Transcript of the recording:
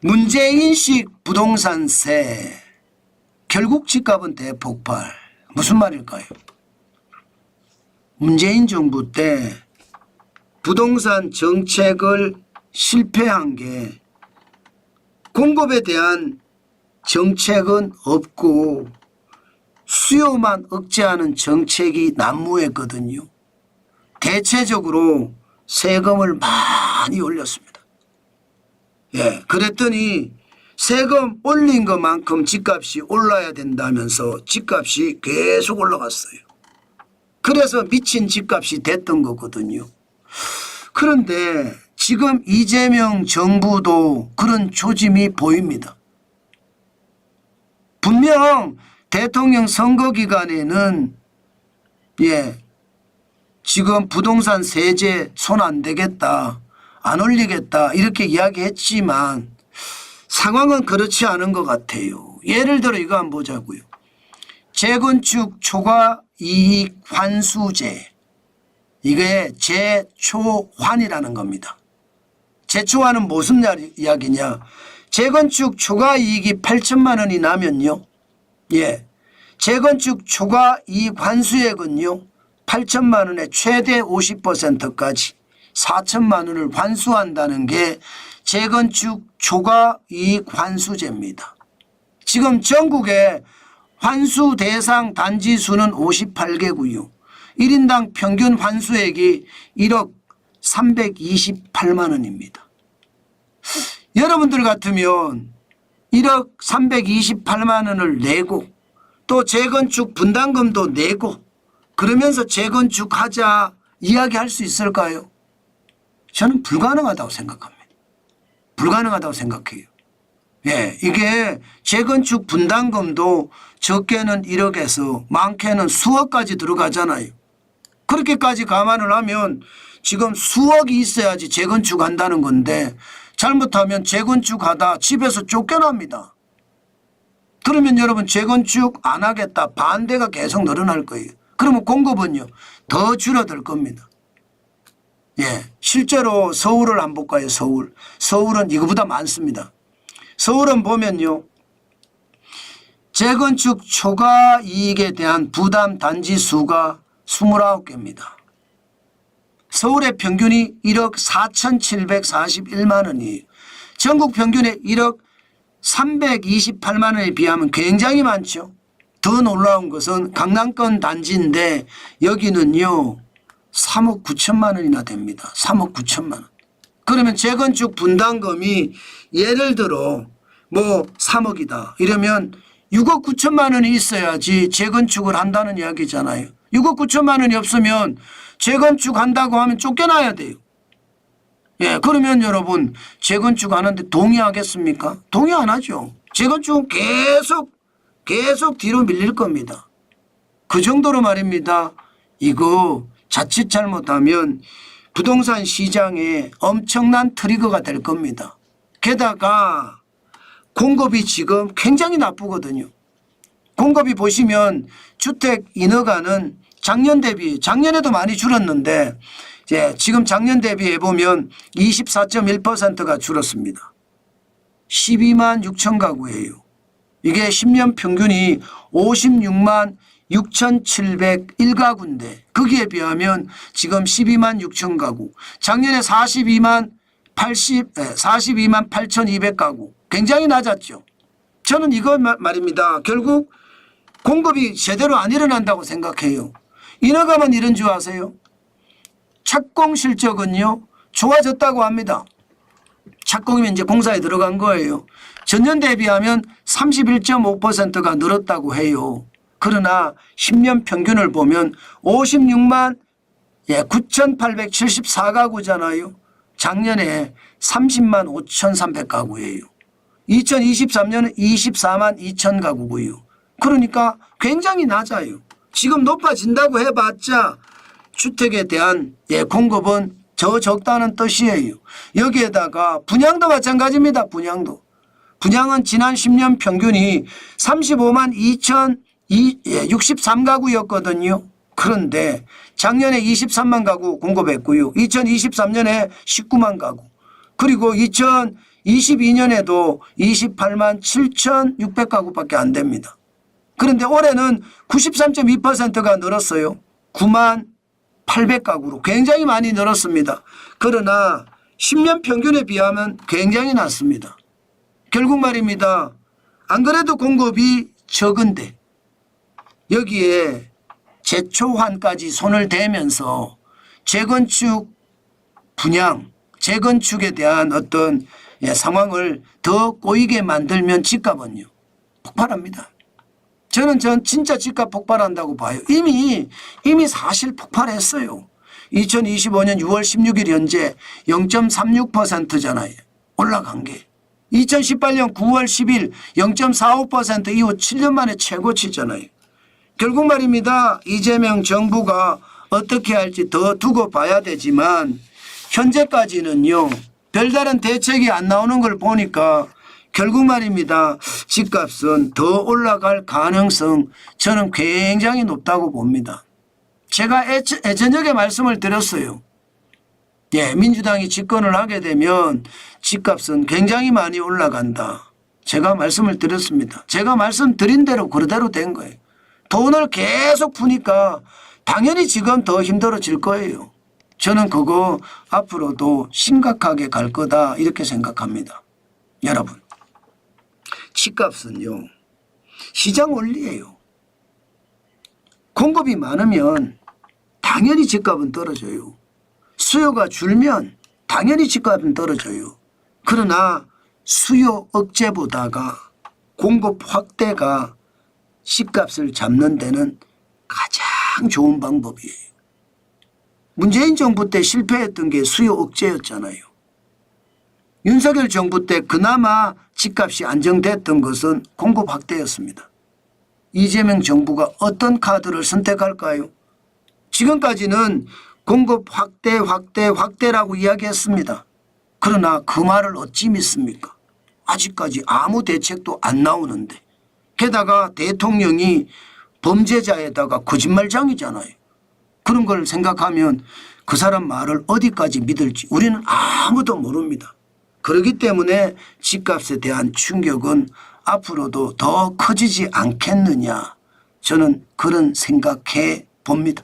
문재인식 부동산세, 결국 집값은 대폭발. 무슨 말일까요? 문재인 정부 때 부동산 정책을 실패한 게 공급에 대한 정책은 없고 수요만 억제하는 정책이 난무했거든요. 대체적으로 세금을 많이 올렸습니다. 예, 그랬더니 세금 올린 것만큼 집값이 올라야 된다면서 집값이 계속 올라갔어요. 그래서 미친 집값이 됐던 거거든요. 그런데 지금 이재명 정부도 그런 조짐이 보입니다. 분명 대통령 선거 기간에는 지금 부동산 세제 손 안 대겠다, 안 올리겠다 이렇게 이야기했지만 상황은 그렇지 않은 것 같아요. 예를 들어 이거 한번 보자고요. 재건축 초과 이익 환수제, 이게 재초환이라는 겁니다. 재초환은 무슨 이야기냐? 재건축 초과 이익이 8천만 원이 나면요, 재건축 초과 이익 환수액은요 8천만 원의 최대 50%까지 4천만 원을 환수한다는 게 재건축 초과 이익 환수제입니다. 지금 전국에 환수 대상 단지 수는 58개고요. 1인당 평균 환수액이 1억 328만 원입니다. 여러분들 같으면 1억 328만 원을 내고 또 재건축 분담금도 내고 그러면서 재건축하자 이야기할 수 있을까요? 저는 불가능하다고 생각합니다. 불가능하다고 생각해요. 이게 재건축 분담금도 적게는 1억에서 많게는 수억까지 들어가잖아요. 그렇게까지 감안을 하면 지금 수억이 있어야지 재건축한다는 건데 잘못하면 재건축하다 집에서 쫓겨납니다. 그러면 여러분 재건축 안 하겠다 반대가 계속 늘어날 거예요. 그러면 공급은요 더 줄어들 겁니다. 실제로 서울을 한번 볼까요? 서울은 이거보다 많습니다. 서울은 보면요 재건축 초과 이익에 대한 부담 단지 수가 29개입니다. 서울의 평균이 1억 4,741만 원이에요. 전국 평균의 1억 328만 원에 비하면 굉장히 많죠. 더 놀라운 것은 강남권 단지인데 여기는요 3억 9천만 원이나 됩니다. 3억 9천만 원. 그러면 재건축 분담금이 예를 들어 뭐 3억이다 이러면 6억 9천만 원이 있어야지 재건축을 한다는 이야기잖아요. 6억 9천만 원이 없으면 재건축한다고 하면 쫓겨나야 돼요. 그러면 여러분 재건축 하는데 동의하겠습니까? 동의 안 하죠. 재건축은 계속 뒤로 밀릴 겁니다. 그 정도로 말입니다. 이거 자칫 잘못하면 부동산 시장에 엄청난 트리거가 될 겁니다. 게다가 공급이 지금 굉장히 나쁘거든요. 공급이 보시면 주택 인허가는 작년 대비 작년에도 많이 줄었는데 지금 작년 대비해 보면 24.1%가 줄었습니다. 12만 6천 가구예요. 이게 10년 평균이 56만 6,701가구인데 거기에 비하면 지금 12만 6천 가구, 작년에 42만 8,200가구 굉장히 낮았죠. 저는 이거 말입니다. 결국 공급이 제대로 안 일어난다고 생각해요. 인허가만 이런 줄 아세요? 착공 실적은요 좋아졌다고 합니다. 착공이면 이제 공사에 들어간 거예요. 전년 대비하면 31.5%가 늘었다고 해요. 그러나 10년 평균을 보면 56만 9,874가구잖아요. 작년에 30만 5,300가구예요. 2023년은 24만 2천 가구고요. 그러니까 굉장히 낮아요. 지금 높아진다고 해봤자 주택에 대한 공급은 더 적다는 뜻이에요. 여기에다가 분양도 마찬가지입니다. 분양은 지난 10년 평균이 35만 2,063가구였거든요. 그런데 작년에 23만 가구 공급했고요. 2023년에 19만 가구. 그리고 2024 22년에도 28만 7,600가구밖에 안 됩니다. 그런데 올해는 93.2%가 늘었어요. 9만 800가구로 굉장히 많이 늘었습니다. 그러나 10년 평균에 비하면 굉장히 낮습니다. 결국 말입니다. 안 그래도 공급이 적은데 여기에 재초환까지 손을 대면서 재건축 분양, 재건축에 대한 어떤 상황을 더 꼬이게 만들면 집값은요 폭발합니다. 저는 진짜 집값 폭발한다고 봐요. 이미 사실 폭발했어요. 2025년 6월 16일 현재 0.36%잖아요. 올라간 게. 2018년 9월 10일 0.45% 이후 7년 만에 최고치잖아요. 결국 말입니다. 이재명 정부가 어떻게 할지 더 두고 봐야 되지만 현재까지는요. 별다른 대책이 안 나오는 걸 보니까 결국 말입니다. 집값은 더 올라갈 가능성 저는 굉장히 높다고 봅니다. 제가 저녁에 말씀을 드렸어요. 예, 민주당이 집권을 하게 되면 집값은 굉장히 많이 올라간다. 제가 말씀을 드렸습니다. 제가 말씀드린 대로 그대로 된 거예요. 돈을 계속 푸니까 당연히 지금 더 힘들어질 거예요. 저는 그거 앞으로도 심각하게 갈 거다 이렇게 생각합니다. 여러분, 집값은요 시장 원리예요. 공급이 많으면 당연히 집값은 떨어져요. 수요가 줄면 당연히 집값은 떨어져요. 그러나 수요 억제보다가 공급 확대가 집값을 잡는 데는 가장 좋은 방법이에요. 문재인 정부 때 실패했던 게 수요 억제였잖아요. 윤석열 정부 때 그나마 집값이 안정됐던 것은 공급 확대였습니다. 이재명 정부가 어떤 카드를 선택할까요? 지금까지는 공급 확대라고 이야기했습니다. 그러나 그 말을 어찌 믿습니까? 아직까지 아무 대책도 안 나오는데 게다가 대통령이 범죄자에다가 거짓말장이잖아요. 그런 걸 생각하면 그 사람 말을 어디까지 믿을지 우리는 아무도 모릅니다. 그렇기 때문에 집값에 대한 충격은 앞으로도 더 커지지 않겠느냐 저는 그런 생각해 봅니다.